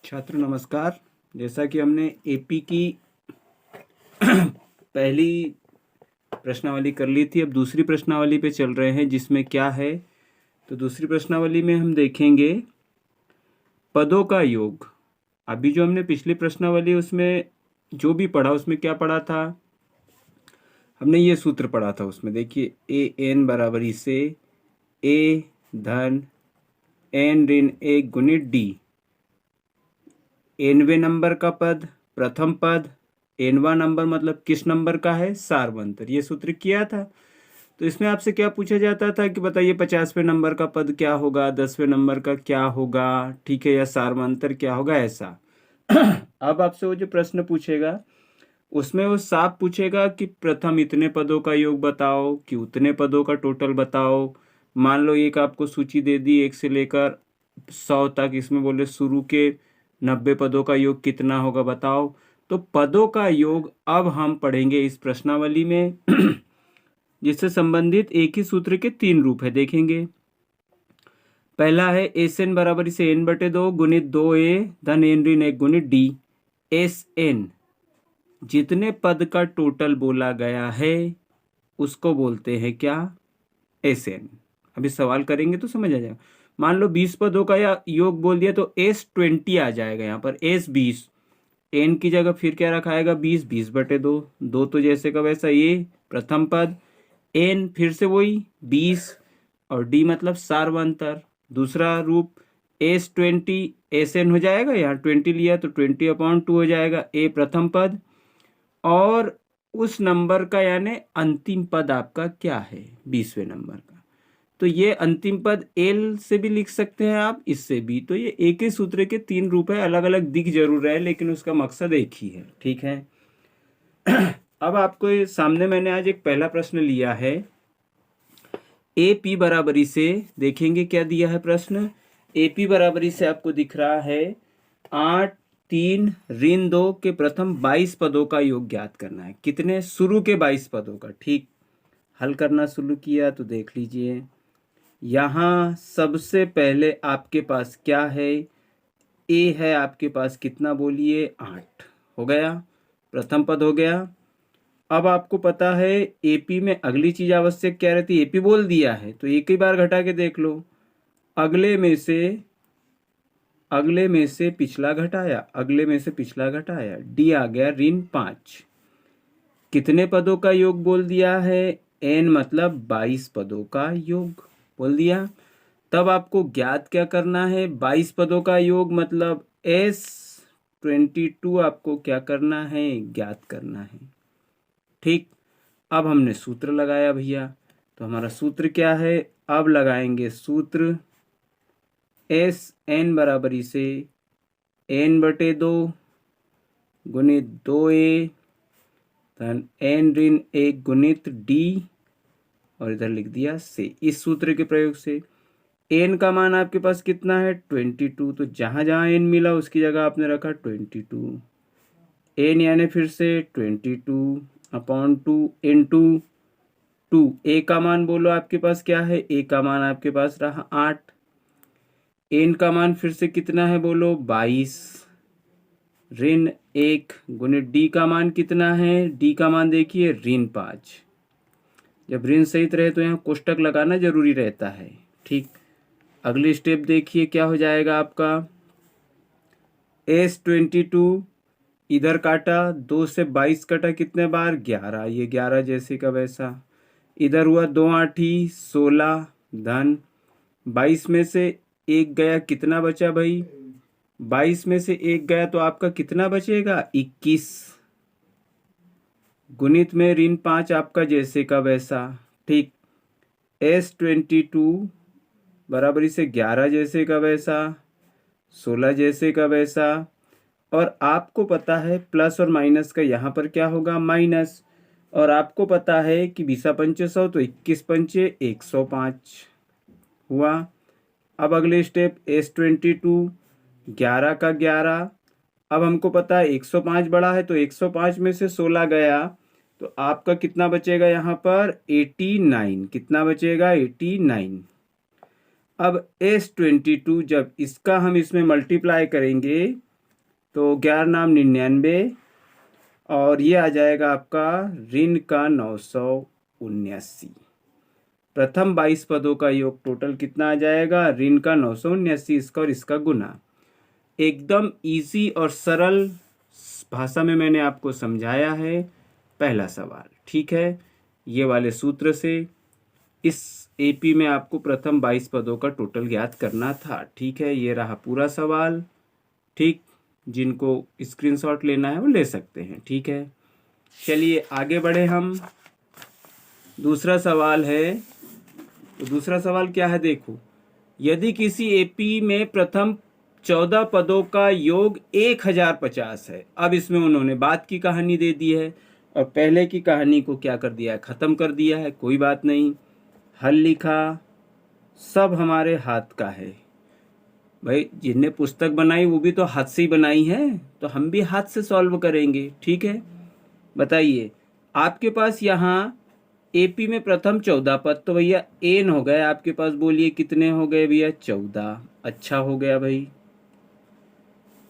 छात्र नमस्कार। जैसा कि हमने एपी की पहली प्रश्नावली कर ली थी, अब दूसरी प्रश्नावली पे चल रहे हैं जिसमें क्या है। तो दूसरी प्रश्नावली में हम देखेंगे पदों का योग। अभी जो हमने पिछली प्रश्नावली उसमें जो भी पढ़ा उसमें क्या पढ़ा था, हमने ये सूत्र पढ़ा था। उसमें देखिए ए एन बराबरी से ए धन एन ऋण ए गुणित डी, एनवे नंबर का पद प्रथम पद, एनवा नंबर मतलब किस नंबर का है, सार्वंतर। ये सूत्र किया था। तो इसमें आपसे क्या पूछा जाता था कि बताइए 50वें नंबर का पद क्या होगा, 10वें नंबर का क्या होगा, ठीक है, या सार्वंतर क्या होगा, ऐसा। अब आपसे वो जो प्रश्न पूछेगा उसमें वो साफ पूछेगा कि प्रथम इतने पदों का योग बताओ, कि उतने पदों का टोटल बताओ। मान लो एक आपको सूची दे दी 1 से लेकर 100 तक, इसमें बोले शुरू के 90 पदों का योग कितना होगा बताओ। तो पदों का योग अब हम पढ़ेंगे इस प्रश्नावली में जिससे संबंधित एक ही सूत्र के 3 रूप है, देखेंगे। पहला है एस एन बराबर से एन बटे 2 गुणित 2a धन एन ऋण 1 गुणित डी। एस एन जितने पद का टोटल बोला गया है उसको बोलते हैं क्या, एस एन। अभी सवाल करेंगे तो समझ आ जाएगा। मान लो 20 पदों का या योग बोल दिया तो एस 20 आ जाएगा, यहाँ पर एस 20, एन की जगह फिर क्या रखाएगा 20, 20 बटे 2, दो तो जैसे का वैसा ये प्रथम पद, एन फिर से वही 20 और डी मतलब सार्वंतर। दूसरा रूप एस 20 एस एन हो जाएगा, यहाँ 20 लिया तो 20/2 हो जाएगा ए प्रथम पद, और उस नंबर का यानी अंतिम पद आपका क्या है 20वें नंबर का। तो ये अंतिम पद एल से भी लिख सकते हैं आप, इससे भी। तो ये एक ही सूत्र के 3 रूप है, अलग अलग दिख जरूर रहे लेकिन उसका मकसद एक ही है, ठीक है। अब आपको ये सामने मैंने आज एक पहला प्रश्न लिया है ए पी बराबरी से। देखेंगे क्या दिया है प्रश्न। ए पी बराबरी से आपको दिख रहा है 8 3 ऋण 2 के प्रथम 22 पदों का योग ज्ञात करना है। कितने, शुरू के 22 पदों का। ठीक, हल करना शुरू किया तो देख लीजिए यहाँ सबसे पहले आपके पास क्या है, ए है आपके पास, कितना बोलिए 8 हो गया, प्रथम पद हो गया। अब आपको पता है एपी में अगली चीज आवश्यक क्या रहती है, एपी बोल दिया है तो एक ही बार घटा के देख लो। अगले में से पिछला घटाया, अगले में से पिछला घटाया, डी आ गया ऋण 5। कितने पदों का योग बोल दिया है, एन मतलब 22 पदों का योग बोल दिया। तब आपको ज्ञात क्या करना है, 22 पदों का योग मतलब एस 22 आपको क्या करना है, ज्ञात करना है। ठीक, अब हमने सूत्र लगाया भैया, तो हमारा सूत्र क्या है, अब लगाएंगे सूत्र एस एन बराबरी से एन बटे 2 गुणित 2a धन एन ऋण 1 गुणित डी, और इधर लिख दिया से। इस सूत्र के प्रयोग से एन का मान आपके पास कितना है 22, तो जहां जहां एन मिला उसकी जगह आपने रखा 22। एन यानी फिर से 22/2 इंटू 2। ए का मान बोलो आपके पास क्या है, ए का मान आपके पास रहा 8। एन का मान फिर से कितना है बोलो 22 ऋण 1 गुणित डी का मान कितना है, डी का मान देखिए ऋण 5। जब ऋण सहित रहे तो यहाँ कोष्टक लगाना जरूरी रहता है। ठीक, अगली स्टेप देखिए क्या हो जाएगा आपका, एस 22 इधर काटा, 2 से 22 कटा कितने बार 11, ये 11 जैसे का वैसा। इधर हुआ 2 8 16 धन 22 में से एक गया, कितना बचा भाई, 22 में से एक गया तो आपका कितना बचेगा 21 गुणित में ऋण 5 आपका जैसे का वैसा। ठीक, एस 22 बराबरी से 11 जैसे का वैसा, 16 जैसे का वैसा, और आपको पता है प्लस और माइनस का यहाँ पर क्या होगा माइनस, और आपको पता है कि 20×5 तो 21×5 105 हुआ। अब अगले स्टेप एस 22 11 का 11, अब हमको पता है 105 बड़ा है तो 105 में से 16 गया तो आपका कितना बचेगा यहाँ पर 89, कितना बचेगा 89। अब S22 जब इसका हम इसमें मल्टीप्लाई करेंगे तो 11 नाम 99 और ये आ जाएगा आपका ऋण का 979। प्रथम 22 पदों का योग टोटल कितना आ जाएगा? ऋण का 979, इसका और इसका गुना। एकदम इजी और सरल भाषा में मैंने आपको समझाया है पहला सवाल, ठीक है। ये वाले सूत्र से इस एपी में आपको प्रथम 22 पदों का टोटल ज्ञात करना था, ठीक है। ये रहा पूरा सवाल, ठीक। जिनको स्क्रीनशॉट लेना है वो ले सकते हैं, ठीक है। चलिए आगे बढ़े हम। दूसरा सवाल है, तो दूसरा सवाल क्या है देखो। यदि किसी एपी में प्रथम 14 पदों का योग 1050 है। अब इसमें उन्होंने बाद की कहानी दे दी है और पहले की कहानी को क्या कर दिया है? ख़त्म कर दिया है। कोई बात नहीं, हल लिखा, सब हमारे हाथ का है भाई। जिनने पुस्तक बनाई वो भी तो हाथ से ही बनाई है, तो हम भी हाथ से सॉल्व करेंगे, ठीक है। बताइए, आपके पास यहाँ एपी में प्रथम 14 पद, तो भैया एन हो गए आपके पास। बोलिए कितने हो गए भैया? 14। अच्छा हो गया भाई।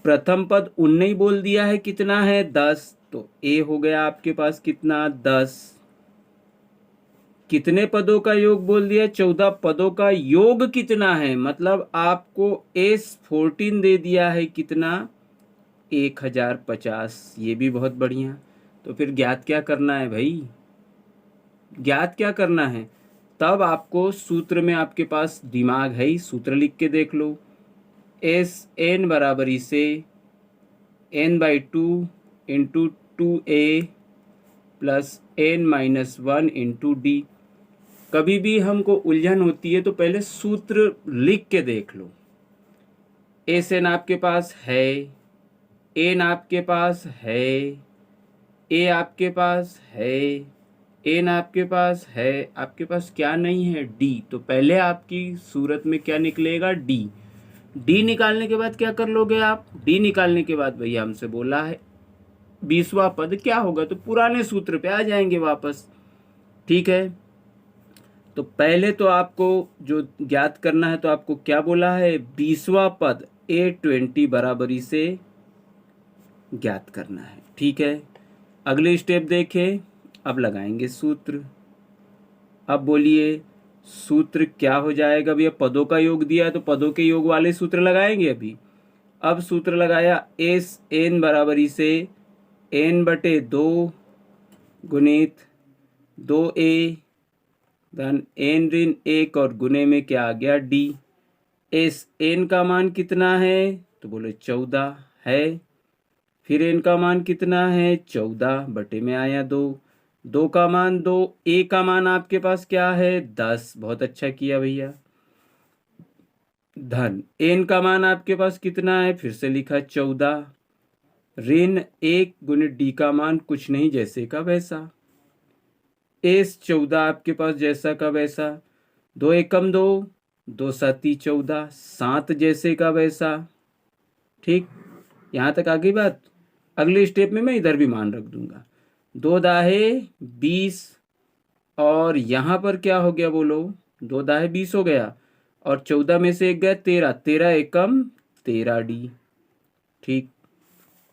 प्रथम पद उनने ही बोल दिया है कितना है? 10। तो ए हो गया आपके पास कितना? 10। कितने पदों का योग बोल दिया? 14 पदों का योग कितना है? मतलब आपको S14 दे दिया है कितना? 1050। ये भी बहुत बढ़िया। तो फिर ज्ञात क्या करना है भाई? ज्ञात क्या करना है? तब आपको सूत्र में, आपके पास दिमाग है ही, सूत्र लिख के देख लो। एस एन बराबरी से n/2 into 2a plus n-1 into D. कभी भी हमको उलझन होती है तो पहले सूत्र लिख के देख लो। एस एन आपके पास है, एन आपके पास है, ए आपके पास है, एन आपके पास है, आपके पास क्या नहीं है? डी। तो पहले आपकी सूरत में क्या निकलेगा? डी। डी निकालने के बाद क्या कर लोगे आप? डी निकालने के बाद भैया हमसे बोला है 20वां पद क्या होगा, तो पुराने सूत्र पे आ जाएंगे वापस, ठीक है। तो पहले तो आपको जो ज्ञात करना है, तो आपको क्या बोला है? 20वां पद A20 बराबरी से ज्ञात करना है, ठीक है। अगले स्टेप देखें, अब लगाएंगे सूत्र। अब बोलिए सूत्र क्या हो जाएगा भैया? पदों का योग दिया है तो पदों के योग वाले सूत्र लगाएंगे अभी। अब सूत्र लगाया, एस एन बराबरी से n/2 गुणित 2a धन n ऋण 1 और गुणे में क्या आ गया? डी। एस एन का मान कितना है? तो बोले 14 है। फिर एन का मान कितना है? 14 बटे में आया 2। 2 का मान 2, ए का मान आपके पास क्या है? 10। बहुत अच्छा किया भैया। धन एन का मान आपके पास कितना है? फिर से लिखा 14। ऋण 1 गुणित डी का मान कुछ नहीं, जैसे का वैसा। एस 14 आपके पास जैसा का वैसा। 2 एकम 2, 2 7 14, 7 जैसे का वैसा, ठीक। यहाँ तक आ गई बात। अगले स्टेप में मैं इधर भी मान रख दूंगा। 2 दाहे 20 और यहाँ पर क्या हो गया बोलो? 2 दाहे 20 हो गया और 14 में से 1 गया 13। 13 एकम 13 डी, ठीक।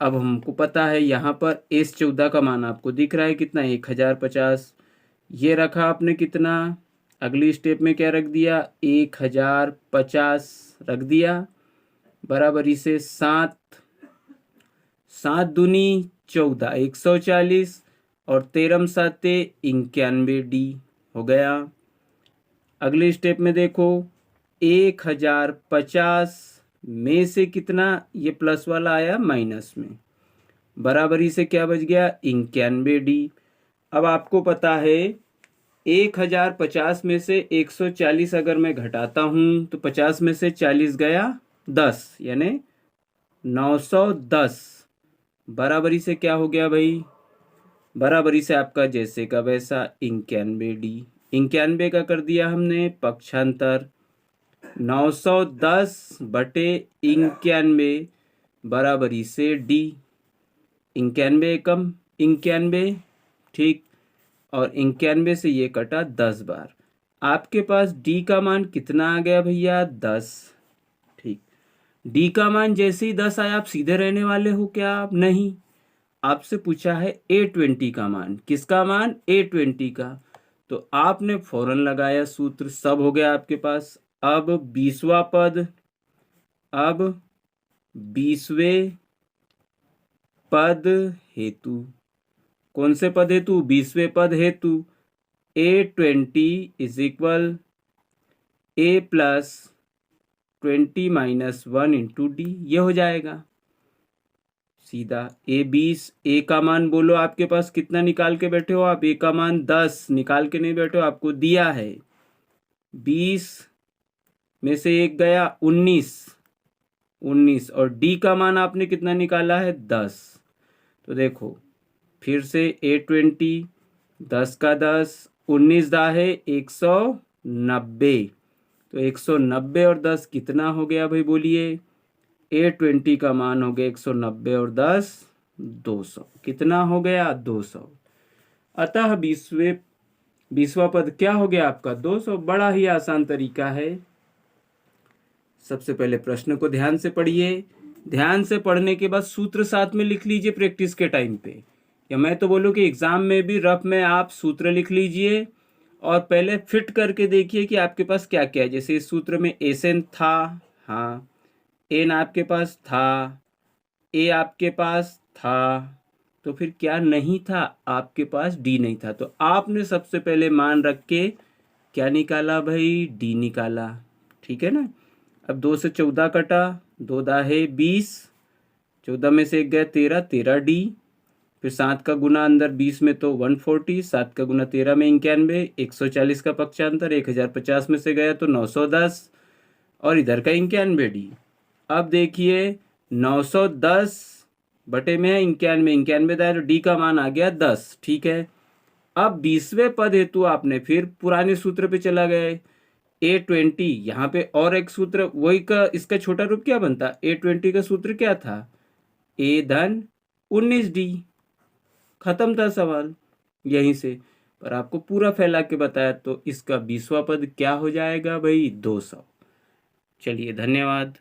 अब हमको पता है यहाँ पर एस 14 का मान आपको दिख रहा है कितना? 1050। ये रखा आपने कितना? अगली स्टेप में क्या रख दिया? 1050 रख दिया बराबरी से 7। 7 दूनी 14, 140 और 13 7 91 डी हो गया। अगले स्टेप में देखो, 1050 में से कितना? ये प्लस वाला आया माइनस में, बराबरी से क्या बच गया? 91 डी। अब आपको पता है 1050 में से 140 अगर मैं घटाता हूं तो 50 में से 40 गया 10, यानी 910। बराबरी से क्या हो गया भाई? बराबरी से आपका जैसे का वैसा 91 डी। 91 का कर दिया हमने पक्षांतर। 910 बटे 91 बराबरी से डी। 91 एकम 91, ठीक। और 91 से ये कटा 10 बार। आपके पास डी का मान कितना आ गया भैया? 10, ठीक। डी का मान जैसे ही 10 आया आप सीधे रहने वाले हो क्या? आप नहीं, आपसे पूछा है A20 का मान। किसका मान? A20 का। तो आपने फौरन लगाया सूत्र, सब हो गया आपके पास। अब 20वां पद, अब 20वें पद हेतु, कौन से पद हेतु? 20वें पद हेतु। A20 is equal A plus 20 minus 1 into D, ये हो जाएगा सीधा। A20, ए का मान बोलो आपके पास कितना निकाल के बैठे हो आप? ए का मान 10 निकाल के नहीं बैठे हो, आपको दिया है 20 में से एक गया 19 और डी का मान आपने कितना निकाला है? 10। तो देखो फिर से A20, 10 का 10, 19 दा है 190। तो 190 और 10 कितना हो गया भाई बोलिए? A20 का मान हो गया 190 और 10 200। कितना हो गया? 200। अतः 20वां पद क्या हो गया आपका? 200। बड़ा ही आसान तरीका है। सबसे पहले प्रश्न को ध्यान से पढ़िए, ध्यान से पढ़ने के बाद सूत्र साथ में लिख लीजिए प्रैक्टिस के टाइम पे, या मैं तो बोलूँ कि एग्जाम में भी रफ में आप सूत्र लिख लीजिए और पहले फिट करके देखिए कि आपके पास क्या क्या है। जैसे इस सूत्र में एसेन था, हाँ, एन आपके पास था, ए आपके पास था, तो फिर क्या नहीं था? आपके पास डी नहीं था। तो आपने सबसे पहले मान रख के क्या निकाला भाई? डी निकाला, ठीक है ना। अब 2 से 14 कटा, 2 दा है 20, 14 में से एक गया 13, 13 डी। फिर 7 का गुना अंदर 20 में तो 140, 7 का गुना 13 में 91, 140 का पक्षांतर 1050 में से गया तो 910 और इधर का 91 डी। अब देखिए 910 बटे में है 91, 91 दायर डी का मान आ गया 10, ठीक है। अब 20वें पद हेतु आपने फिर पुराने सूत्र पे चला गए। A20 यहाँ पे और एक सूत्र वही का, इसका छोटा रूप क्या बनता? A20 का सूत्र क्या था? A धन 19D। खत्म था सवाल यहीं से। पर आपको पूरा फैला के बताया, तो इसका 20वां पद क्या हो जाएगा भाई? 200। चलिए धन्यवाद।